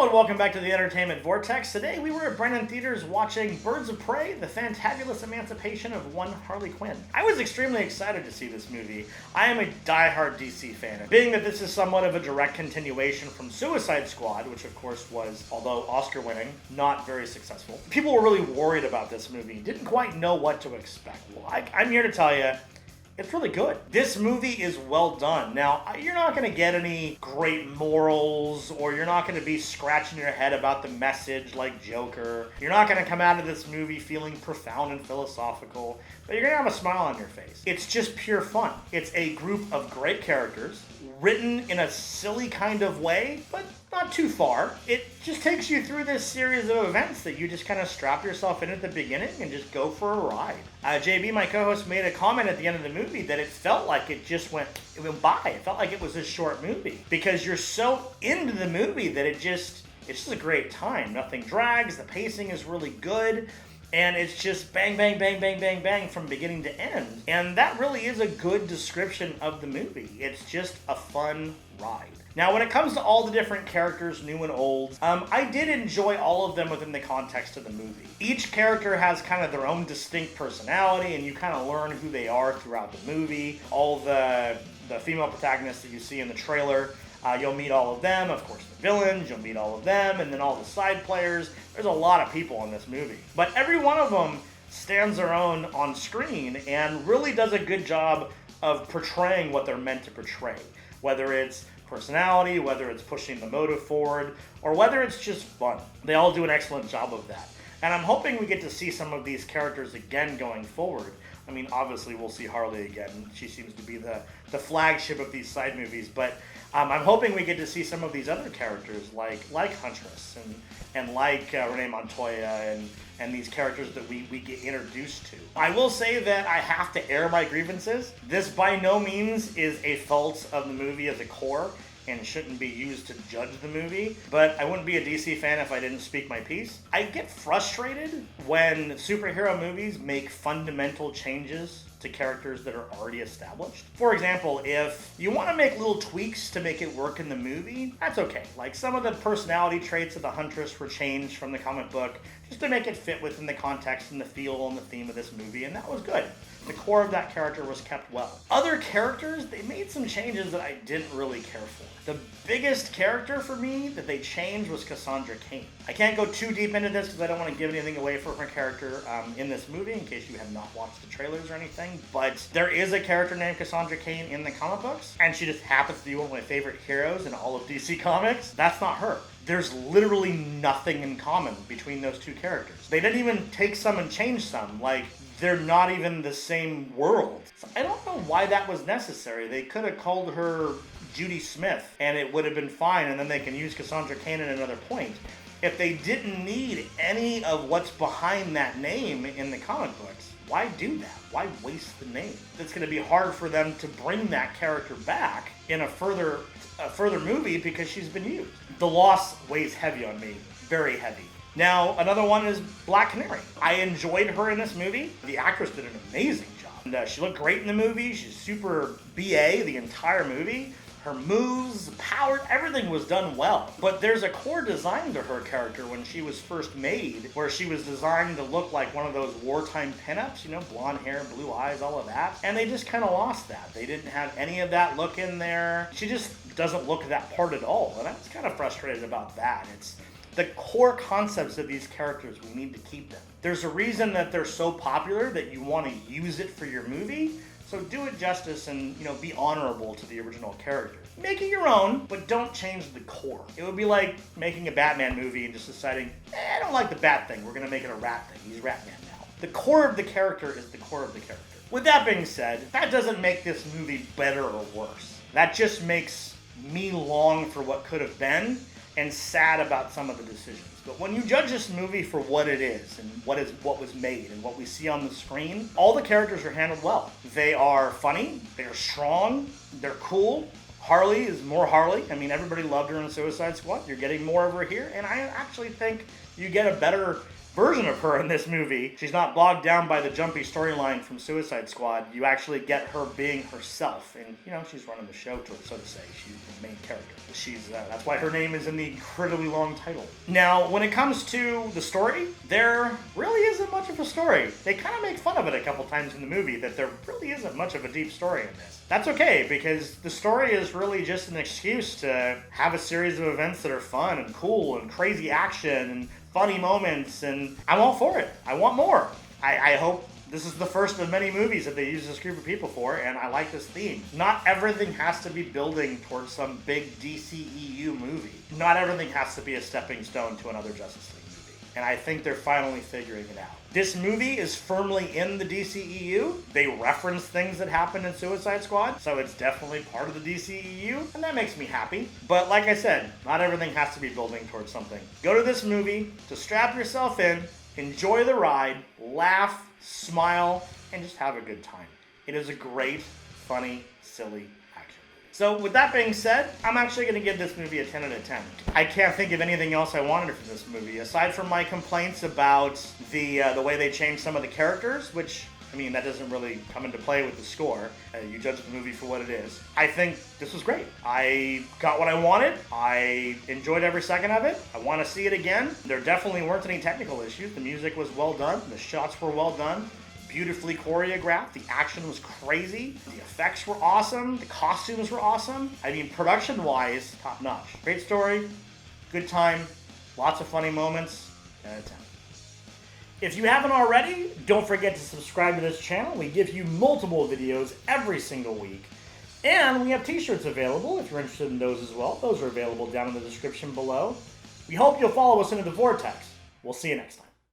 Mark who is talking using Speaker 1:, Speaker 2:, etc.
Speaker 1: Hello and welcome back to the Entertainment Vortex. Today we were at Brennan Theaters watching Birds of Prey, The Fantabulous Emancipation of One Harley Quinn. I was extremely excited to see this movie. I am a diehard DC fan. Being that this is somewhat of a direct continuation from Suicide Squad, which of course was, although Oscar winning, not very successful. People were really worried about this movie, didn't quite know what to expect. Well, I'm here to tell you, it's really good. This movie is well done. Now, you're not going to get any great morals, or you're not going to be scratching your head about the message like Joker. You're not going to come out of this movie feeling profound and philosophical, but you're going to have a smile on your face. It's just pure fun. It's a group of great characters, written in a silly kind of way, but not too far. It just takes you through this series of events that you just kind of strap yourself in at the beginning and just go for a ride. JB, my co-host, made a comment at the end of the movie that it felt like it went by. It felt like it was a short movie because you're so into the movie that it's just a great time. Nothing drags. The pacing is really good. And it's just bang, bang, bang, bang, bang, bang from beginning to end. And that really is a good description of the movie. It's just a fun ride. Now, when it comes to all the different characters, new and old, I did enjoy all of them within the context of the movie. Each character has kind of their own distinct personality, and you kind of learn who they are throughout the movie. All the female protagonists that you see in the trailer, you'll meet all of them. Of course, the villains, you'll meet all of them, and then all the side players. There's a lot of people in this movie. But every one of them stands their own on screen and really does a good job of portraying what they're meant to portray. Whether it's personality, whether it's pushing the motive forward, or whether it's just fun. They all do an excellent job of that. And I'm hoping we get to see some of these characters again going forward. I mean, obviously we'll see Harley again. She seems to be the flagship of these side movies, but I'm hoping we get to see some of these other characters like Huntress and like Renee Montoya and these characters that we get introduced to. I will say that I have to air my grievances. This by no means is a fault of the movie as a core and shouldn't be used to judge the movie, but I wouldn't be a DC fan if I didn't speak my piece. I get frustrated when superhero movies make fundamental changes to characters that are already established. For example, if you want to make little tweaks to make it work in the movie, that's okay. Like some of the personality traits of the Huntress were changed from the comic book just to make it fit within the context and the feel and the theme of this movie, and that was good. The core of that character was kept well. Other characters, they made some changes that I didn't really care for. The biggest character for me that they changed was Cassandra Cain. I can't go too deep into this because I don't want to give anything away for her character in this movie in case you have not watched the trailers or anything, but there is a character named Cassandra Cain in the comic books, and she just happens to be one of my favorite heroes in all of DC Comics. That's not her. There's literally nothing in common between those two characters. They didn't even take some and change some. Like, they're not even the same world. So I don't know why that was necessary. They could have called her Judy Smith and it would have been fine, and then they can use Cassandra Cain at another point. If they didn't need any of what's behind that name in the comic books, why do that? Why waste the name? It's going to be hard for them to bring that character back in a further movie because she's been used. The loss weighs heavy on me, very heavy. Now, another one is Black Canary. I enjoyed her in this movie. The actress did an amazing job. And she looked great in the movie. She's super BA the entire movie. Her moves, power, everything was done well. But there's a core design to her character when she was first made, where she was designed to look like one of those wartime pinups, you know, blonde hair, blue eyes, all of that. And they just kind of lost that. They didn't have any of that look in there. She just doesn't look that part at all. And I was kind of frustrated about that. It's the core concepts of these characters, we need to keep them. There's a reason that they're so popular that you want to use it for your movie. So do it justice and, be honorable to the original character. Make it your own, but don't change the core. It would be like making a Batman movie and just deciding, I don't like the Bat thing, we're going to make it a Rat thing. He's Ratman now. The core of the character is the core of the character. With that being said, that doesn't make this movie better or worse. That just makes me long for what could have been and sad about some of the decisions. But when you judge this movie for what it is and what was made and what we see on the screen, all the characters are handled well. They are funny, they're strong, they're cool. Harley is more Harley. I mean, everybody loved her in Suicide Squad. You're getting more of her here, and I actually think you get a better version of her in this movie. She's not bogged down by the jumpy storyline from Suicide Squad. You actually get her being herself, and she's running the show, so to say. She's the main character. That's why her name is in the incredibly long title. Now, when it comes to the story, there really isn't much of a story. They kind of make fun of it a couple times in the movie that there really isn't much of a deep story in this. That's okay, because the story is really just an excuse to have a series of events that are fun and cool and crazy action and funny moments, and I'm all for it. I want more. I hope this is the first of many movies that they use this group of people for, and I like this theme. Not everything has to be building towards some big DCEU movie. Not everything has to be a stepping stone to another Justice League movie. And I think they're finally figuring it out. This movie is firmly in the DCEU. They reference things that happened in Suicide Squad, so it's definitely part of the DCEU, and that makes me happy. But like I said, not everything has to be building towards something. Go to this movie to strap yourself in, enjoy the ride, laugh, smile, and just have a good time. It is a great, funny, silly action movie. So with that being said, I'm actually going to give this movie a 10 out of 10. I can't think of anything else I wanted from this movie, aside from my complaints about the way they changed some of the characters, which, that doesn't really come into play with the score. You judge the movie for what it is. I think this was great. I got what I wanted. I enjoyed every second of it. I want to see it again. There definitely weren't any technical issues. The music was well done. The shots were well done. Beautifully choreographed. The action was crazy. The effects were awesome. The costumes were awesome. Production-wise, top-notch. Great story. Good time. Lots of funny moments. 10 out of 10. If you haven't already, don't forget to subscribe to this channel. We give you multiple videos every single week. And we have t-shirts available if you're interested in those as well. Those are available down in the description below. We hope you'll follow us into the Vortex. We'll see you next time.